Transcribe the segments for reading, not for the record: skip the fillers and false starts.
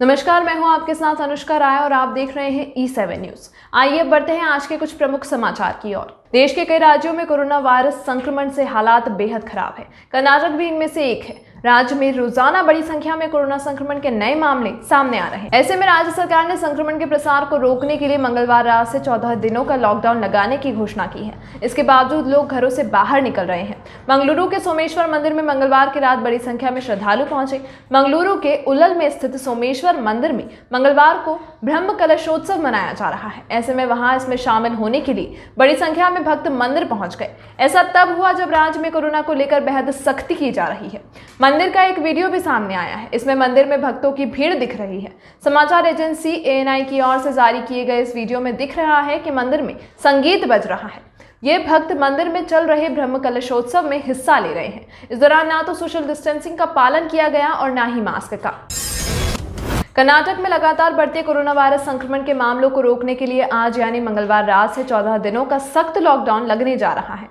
नमस्कार, मैं हूं आपके साथ अनुष्का राय और आप देख रहे हैं E7 न्यूज। आइए अब बढ़ते हैं आज के कुछ प्रमुख समाचार की ओर। देश के कई राज्यों में कोरोना वायरस संक्रमण से हालात बेहद खराब है। कर्नाटक भी इनमें से एक है। राज्य में रोजाना बड़ी संख्या में कोरोना संक्रमण के नए मामले सामने आ रहे हैं। ऐसे में राज्य सरकार ने संक्रमण के प्रसार को रोकने के लिए मंगलवार रात से 14 दिनों का लॉकडाउन लगाने की घोषणा की है। इसके बावजूद लोग घरों से बाहर निकल रहे हैं। मंगलुरु के सोमेश्वर मंदिर में मंगलवार की रात बड़ी संख्या में श्रद्धालु पहुंचे। मंगलुरु के उलल में स्थित सोमेश्वर मंदिर में मंगलवार को ब्रह्म कलशोत्सव मनाया जा रहा है। ऐसे में वहां इसमें शामिल होने के लिए बड़ी संख्या में भक्त मंदिर पहुंच गए। ऐसा तब हुआ जब राज्य में कोरोना को लेकर बेहद सख्ती की जा रही है। मंदिर का एक वीडियो भी सामने आया है। इसमें मंदिर में भक्तों की भीड़ दिख रही है। समाचार एजेंसी ANI की ओर से जारी किए गए इस वीडियो में दिख रहा है कि मंदिर में संगीत बज रहा है। ये भक्त मंदिर में चल रहे ब्रह्म कलशोत्सव में हिस्सा ले रहे हैं। इस दौरान ना तो सोशल डिस्टेंसिंग का पालन किया गया और ना ही मास्क का। कर्नाटक में लगातार बढ़ते कोरोना वायरस संक्रमण के मामलों को रोकने के लिए आज यानी मंगलवार रात से 14 दिनों का सख्त लॉकडाउन लगने जा रहा है।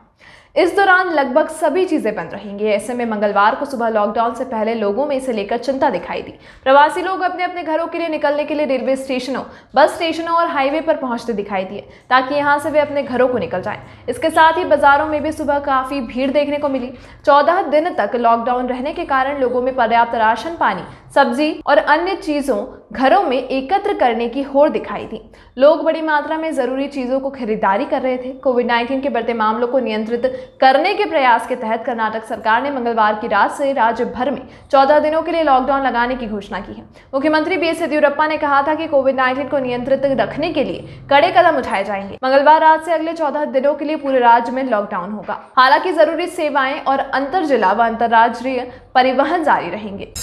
इस दौरान लगभग सभी चीजें बंद रहेंगी। ऐसे में मंगलवार को सुबह लॉकडाउन से पहले लोगों में इसे लेकर चिंता दिखाई दी। प्रवासी लोग अपने अपने घरों के लिए निकलने के लिए रेलवे स्टेशनों, बस स्टेशनों और हाईवे पर पहुंचते दिखाई दिए ताकि यहां से वे अपने घरों को निकल जाएं। इसके साथ ही बाजारों में भी सुबह काफी भीड़ देखने को मिली। 14 दिन तक लॉकडाउन रहने के कारण लोगों में पर्याप्त राशन पानी, सब्जी और अन्य चीजों घरों में एकत्र करने की होड़ दिखाई दी। लोग बड़ी मात्रा में जरूरी चीजों को खरीदारी कर रहे थे। कोविड-19 के बढ़ते मामलों को नियंत्रित करने के प्रयास के तहत कर्नाटक सरकार ने मंगलवार की रात से राज्य भर में 14 दिनों के लिए लॉकडाउन लगाने की घोषणा की है। मुख्यमंत्री BS येदियुरप्पा ने कहा था कि कोविड-19 को नियंत्रित रखने के लिए कड़े कदम उठाए जाएंगे। मंगलवार रात से अगले 14 दिनों के लिए पूरे राज्य में लॉकडाउन होगा। हालांकि जरूरी सेवाएं और अंतर जिला व अंतर्राज्यीय परिवहन जारी रहेंगे।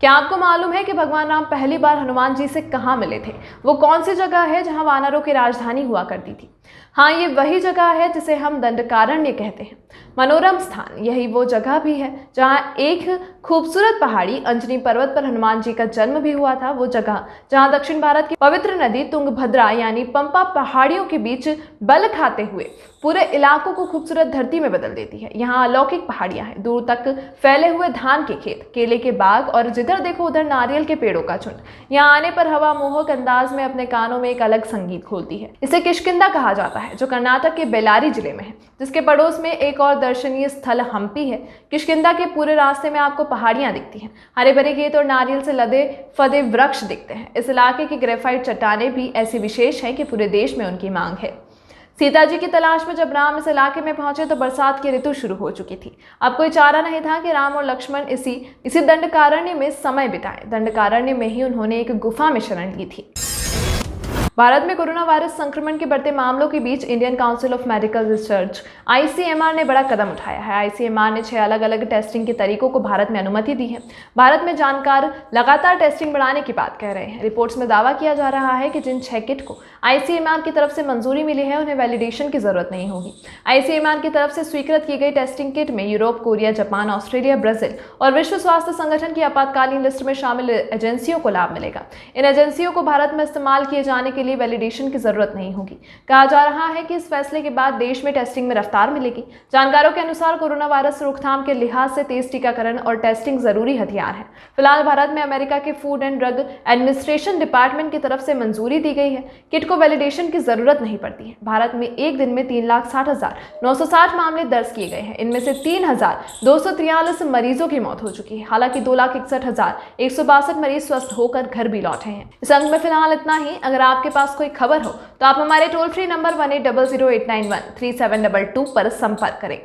क्या आपको मालूम है कि भगवान राम पहली बार हनुमान जी से कहाँ मिले थे? वो कौन सी जगह है जहाँ वानरों की राजधानी हुआ करती थी? हाँ, ये वही जगह है जिसे हम दंडकारण्य कहते हैं। मनोरम स्थान यही वो जगह भी है जहाँ एक खूबसूरत पहाड़ी अंजनी पर्वत पर हनुमान जी का जन्म भी हुआ था। वो जगह जहाँ दक्षिण भारत की पवित्र नदी तुंगभद्रा यानी पंपा पहाड़ियों के बीच बल खाते हुए पूरे इलाकों को खूबसूरत धरती में बदल देती है। यहाँ अलौकिक पहाड़ियां हैं, दूर तक फैले हुए धान के खेत, केले के बाग और जिधर देखो उधर नारियल के पेड़ों का झुंड। यहाँ आने पर हवा मोहक अंदाज में अपने कानों में एक अलग संगीत खोलती है। इसे किष्किंधा कहा जाता है, जो कर्नाटक के बेल्लारी जिले में है, जिसके पड़ोस में एक और दर्शनीय स्थल हम्पी है। किष्किंधा के पूरे रास्ते में आपको पहाड़ियां दिखती हैं, हरे भरे खेत और नारियल से लदे फदे वृक्ष दिखते हैं। इस इलाके की ग्रेफाइट चट्टानें भी ऐसी विशेष हैं कि पूरे देश में उनकी मांग है। सीता जी की तलाश में जब राम इस इलाके में पहुंचे तो बरसात की ऋतु शुरू हो चुकी थी। अब कोई चारा नहीं था कि राम और लक्ष्मण इसी दंडकारण्य में समय बिताएं। दंडकारण्य में ही उन्होंने एक गुफा में शरण ली थी। भारत में कोरोना वायरस संक्रमण के बढ़ते मामलों के बीच Indian council of medical research ICMR ने बड़ा कदम उठाया है। ICMR ने 6 अलग अलग टेस्टिंग के तरीकों को भारत में अनुमति दी है। भारत में जानकार लगातार टेस्टिंग बढ़ाने की बात कह रहे हैं। रिपोर्ट्स में दावा किया जा रहा है कि जिन 6 किट को ICMR की तरफ से मंजूरी मिली है उन्हें वैलिडेशन की जरूरत नहीं होगी। ICMR की तरफ से स्वीकृत की गई टेस्टिंग किट में Europe, Korea, Japan, Australia, Brazil और विश्व स्वास्थ्य संगठन की आपातकालीन लिस्ट में शामिल एजेंसियों को लाभ मिलेगा। इन एजेंसियों को भारत में इस्तेमाल किए जाने के लिए वैलिडेशन की जरूरत नहीं होगी। कहा जा रहा है कि इस फैसले के बाद देश में टेस्टिंग में रफ्तार मिलेगी। जानकारों के अनुसार कोरोना वायरस रोकथाम के लिहाज से तेज टीकाकरण और टेस्टिंग जरूरी हथियार है। फिलहाल भारत में अमेरिका के food and drug administration department की तरफ से मंजूरी दी गई है। किट को वैलिडेशन की जरूरत नहीं पड़ती है। भारत में एक दिन में 3,60,960 मामले दर्ज किए गए हैं। इनमें से 3,243 मरीजों की मौत हो चुकी है। हालांकि 2,61,162 मरीज स्वस्थ होकर घर भी लौटे हैं। इस अंक में फिलहाल इतना ही। अगर आपके पास कोई खबर हो तो आप हमारे टोल फ्री नंबर 1800891372 पर संपर्क करें।